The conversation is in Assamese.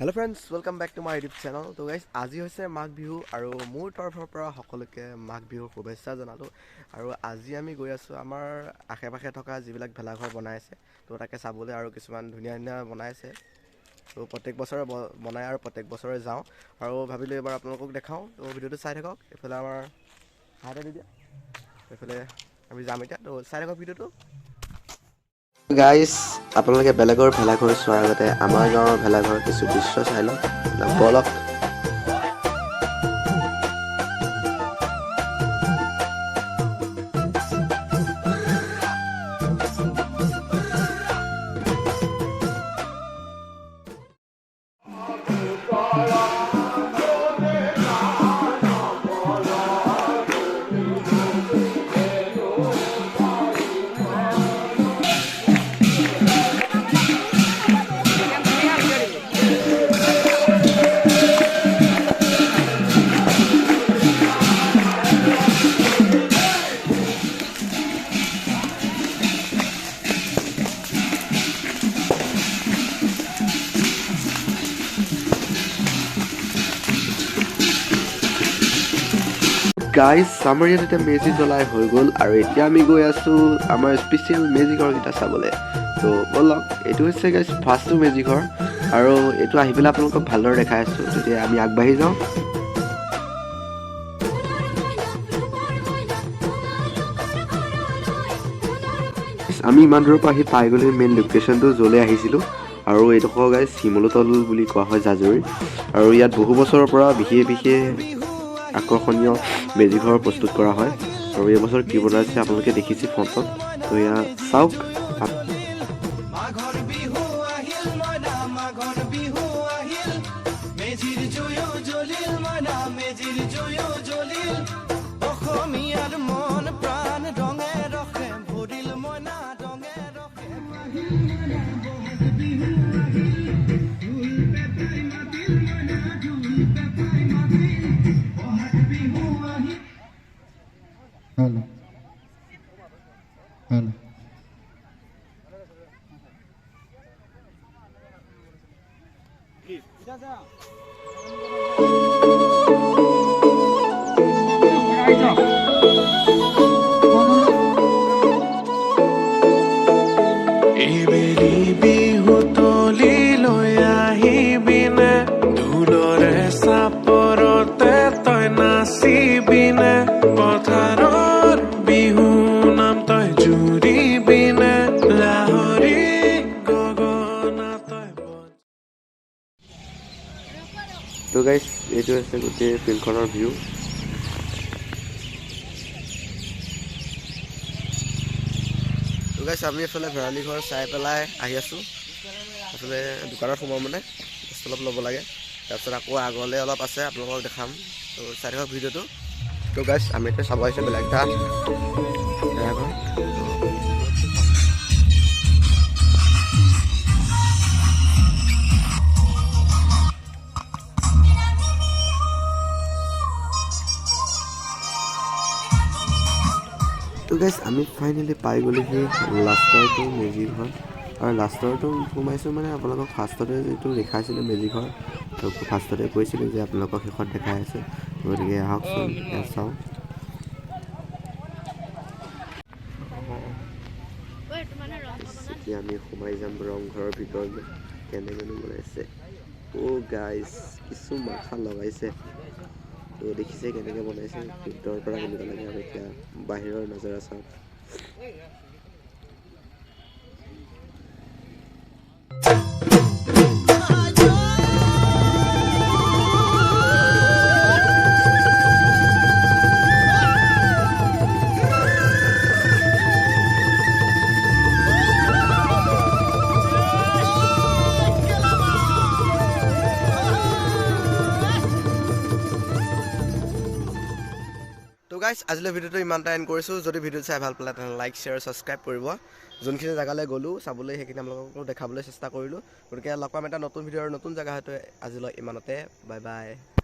Hello friends, welcome back to my YouTube channel. So guys, আজি হৈছে মাঘ বিহু আৰু মোৰ তৰফৰ পৰা সকলোকে মাঘ বিহুৰ শুভেচ্ছা জনালো আৰু আজি আমি গৈ আছো আমাৰ আশে-পাশে থকা যিবিলাক ভেলাঘৰ বনাই আছে তো তাকে চাবলৈ আৰু কিছুমান ধুনীয়া ধুনীয়া বনাই আছে তো প্ৰত্যেক বছৰে বনাই আৰু প্ৰত্যেক বছৰে যাওঁ আৰু ভাবিলো এবাৰ আপোনালোকক দেখাও তো ভিডিওটো চাই থাকক এফালে আমাৰ হাতে দি দিয়া এফালে আমি যাম এতিয়া তো চাই থাকক ভিডিওটো গাইস আপোনালোকে বেলেগৰ ভেলাঘৰ চোৱাৰ আগতে আমাৰ গাঁৱৰ ভেলাঘৰ কিছু দৃশ্য চাই লওক বলক গাইস আমাৰ ইয়াত এটা মেজি জ্বলাই হৈ গ'ল আৰু এতিয়া আমি গৈ আছো আমাৰ স্পেচিয়েল মেজি ঘৰকেইটা চাবলৈ তো বলক এইটো হৈছে গাইস ফাৰ্ষ্ট মেজি ঘৰ আৰু এইটো আহি পেলাই আপোনালোকক ভালদৰে দেখাই আছো তেতিয়া আমি আগবাঢ়ি যাওঁ আমি ইমান দূৰৰ পৰা আহি পাই গ'লো মেইন লোকেশ্যনটো য'লৈ আহিছিলোঁ আৰু এইডোখৰ গাইস শিমলুতল বুলি কোৱা হয় জাজুৰি আৰু ইয়াত বহু বছৰৰ পৰা বিশেষ আকৰ্ষণীয় মেজিঘৰ প্ৰস্তুত কৰা হয় আৰু এই বছৰ কি বনাইছে আপোনালোকে দেখিছে ফ্ৰণ্টত তো এয়া চাওক Hello. Hello. বিহু তলি লৈ আহিবিনে ঢোলৰে চাপৰতে তই নাচিবিনে পথাৰৰ বিহু নাম তই জুৰিবিনে লাহৰি গগনা তই তো গাইস এইটো আছে গোটেই ফিল্ডখনৰ ভিউ তো গাইস আমি এফালে ভেৰালি ঘৰ চাই পেলাই আহি আছোঁ এফালে দোকানত সোমাওঁ মানে বস্তু অলপ ল'ব লাগে তাৰপিছত আকৌ আগলৈ অলপ আছে আপোনালোকক দেখাম তো চাই থাকক ভিডিঅ'টো তো গাইস আমি এতিয়া চাব আহিছোঁ বেলেগ এটা ভেলাঘৰ তো গাইস আমি ফাইনেলি পাই গ'লোহি লাষ্টৰটো মেজি ঘৰ আৰু লাষ্টৰটো সোমাইছোঁ মানে আপোনালোকক ফাৰ্ষ্টতে যিটো দেখাইছিলোঁ মেজি ঘৰ তো ফাৰ্ষ্টতে কৈছিলোঁ যে আপোনালোকক শেষত দেখাই আছে গতিকে আহকচোন ইয়াত চাওঁ এতিয়া আমি সোমাই যাম ৰংঘৰৰ ভিতৰলৈ কেনেকৈনো বনাইছে অ' গাইস কিছু মাথা লগাইছে তো দেখিছে কেনেকৈ বনাইছে ভিতৰৰ পৰা কেনেকুৱা লাগে আৰু এতিয়া বাহিৰৰ নজৰা চাওক তো গাইস আজিলৈ ভিডিওটো ইমানটা এণ্ড কৰিছোঁ যদি ভিডিঅ' চাই ভাল পালে তেনে লাইক শ্বেয়াৰ ছাবস্ক্ৰাইব কৰিব যোনখিনি জেগালৈ গ'লোঁ চাবলৈ সেইখিনি আপোনালোকক দেখাবলৈ চেষ্টা কৰিলোঁ গতিকে লগ পাম এটা নতুন ভিডিঅ'ৰ নতুন জেগা হয়তো আজিলৈ ইমানতে বাই বাই